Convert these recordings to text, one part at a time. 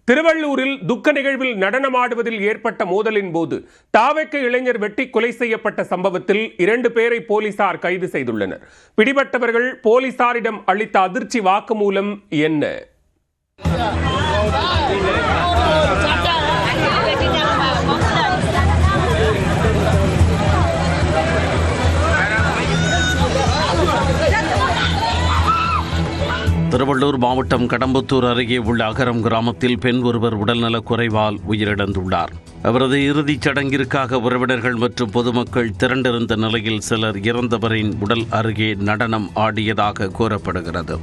திருவள்ளூரில் துக்க நிகழ்வில் நடனமாடுவதில் ஏற்பட்ட மோதலின் போது தாவேக்க இளைஞர் வெட்டி கொலை செய்யப்பட்ட சம்பவத்தில் 2 பேரை போலீசார் கைது செய்துள்ளனர். பிடிபட்டவர்கள் போலீசாரிடம் அளித்த அதிர்ச்சி வாக்குமூலம் என்ன? திருவள்ளூர் மாவட்டம் கடம்பத்தூர் அருகே உள்ள அகரம் கிராமத்தில் பெண் ஒருவர் உடல்நலக் குறைவால் உயிரிழந்துள்ளார். அவரது இறுதிச் சடங்கிற்காக உறவினர்கள் மற்றும் பொதுமக்கள் திரண்டிருந்த நிலையில் சிலர் இறந்தவரின் உடல் அருகே நடனம் ஆடியதாக கூறப்படுகிறது.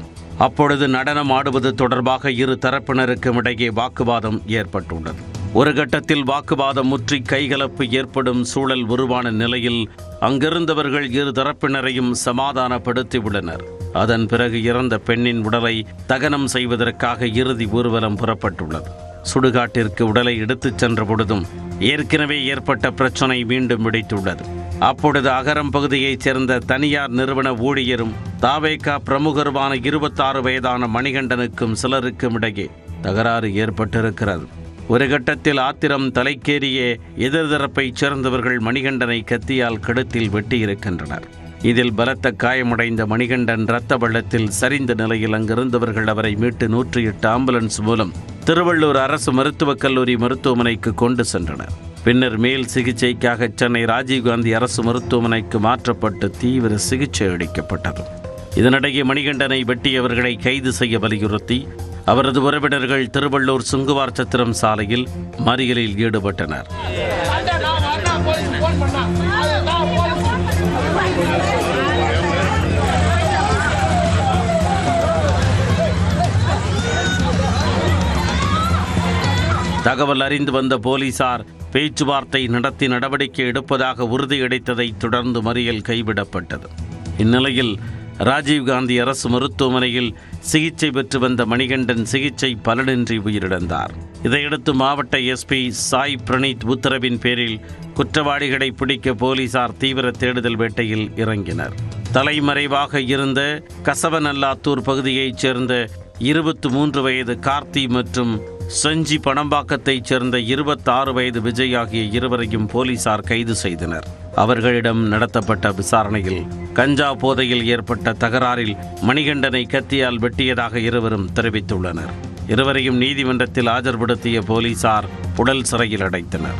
அப்பொழுது நடனம் ஆடுவது தொடர்பாக இரு தரப்பினருக்கும் இடையே வாக்குவாதம் ஏற்பட்டுள்ளது. ஒரு கட்டத்தில் வாக்குவாதம் முற்றி கைகலப்பு ஏற்படும் சூழல் உருவான நிலையில் அங்கிருந்தவர்கள் இரு தரப்பினரையும் சமாதானப்படுத்தியுள்ளனர். அதன் பிறகு இறந்த பெண்ணின் உடலை தகனம் செய்வதற்காக இறுதி ஊர்வலம் புறப்பட்டுள்ளது. சுடுகாட்டிற்கு உடலை எடுத்துச் சென்ற பொழுதும் ஏற்கனவே ஏற்பட்ட பிரச்சனை மீண்டும் வெடித்துள்ளது. அப்பொழுது அகரம் பகுதியைச் சேர்ந்த தனியார் நிறுவன ஊழியரும் தாவேகா பிரமுகருமான 26 வயதான மணிகண்டனுக்கும் சிலருக்கும் இடையே தகராறு ஏற்பட்டிருக்கிறது. ஒரு கட்டத்தில் ஆத்திரம் தலைக்கேறிய எதிர்தரப்பைச் சேர்ந்தவர்கள் மணிகண்டனை கத்தியால் கழுத்தில் வெட்டியிருக்கின்றனர். இதில் பலத்த காயமடைந்த மணிகண்டன் இரத்த வெள்ளத்தில் சரிந்த நிலையில் அங்கிருந்தவர்கள் அவரை மீட்டு 108 ஆம்புலன்ஸ் மூலம் திருவள்ளூர் அரசு மருத்துவக் கல்லூரி மருத்துவமனைக்கு கொண்டு சென்றனர். பின்னர் மேல் சிகிச்சைக்காக சென்னை ராஜீவ்காந்தி அரசு மருத்துவமனைக்கு மாற்றப்பட்டு தீவிர சிகிச்சை அளிக்கப்பட்டது. இதனிடையே மணிகண்டனை வெட்டியவர்களை கைது செய்ய வலியுறுத்தி அவரது உறவினர்கள் திருவள்ளூர் சுங்குவார் சத்திரம் சாலையில் மறியலில் ஈடுபட்டனர். தகவல் அறிந்து வந்த போலீசார் பேச்சுவார்த்தை நடத்தி நடவடிக்கை எடுப்பதாக உறுதியளித்ததை தொடர்ந்து மறியல் கைவிடப்பட்டது. இந்நிலையில் ராஜீவ்காந்தி அரசு மருத்துவமனையில் சிகிச்சை பெற்று வந்த மணிகண்டன் சிகிச்சை பலனின்றி உயிரிழந்தார். இதையடுத்து மாவட்ட எஸ்பி சாய் பிரணீத் உத்தரவின் பேரில் குற்றவாளிகளை பிடிக்க போலீசார் தீவிர தேடுதல் வேட்டையில் இறங்கினர். தலைமறைவாக இருந்த கசவநல்லாத்தூர் பகுதியைச் சேர்ந்த 23 வயது கார்த்தி மற்றும் செஞ்சி பணம்பாக்கத்தைச் சேர்ந்த 26 வயது விஜய் ஆகிய இருவரையும் போலீசார் கைது செய்தனர். அவர்களிடம் நடத்தப்பட்ட விசாரணையில் கஞ்சா போதையில் ஏற்பட்ட தகராறில் மணிகண்டனை கத்தியால் வெட்டியதாக இருவரும் தெரிவித்துள்ளனர். இருவரையும் நீதிமன்றத்தில் ஆஜர்படுத்திய போலீசார் உடல் சிறையில் அடைத்தனர்.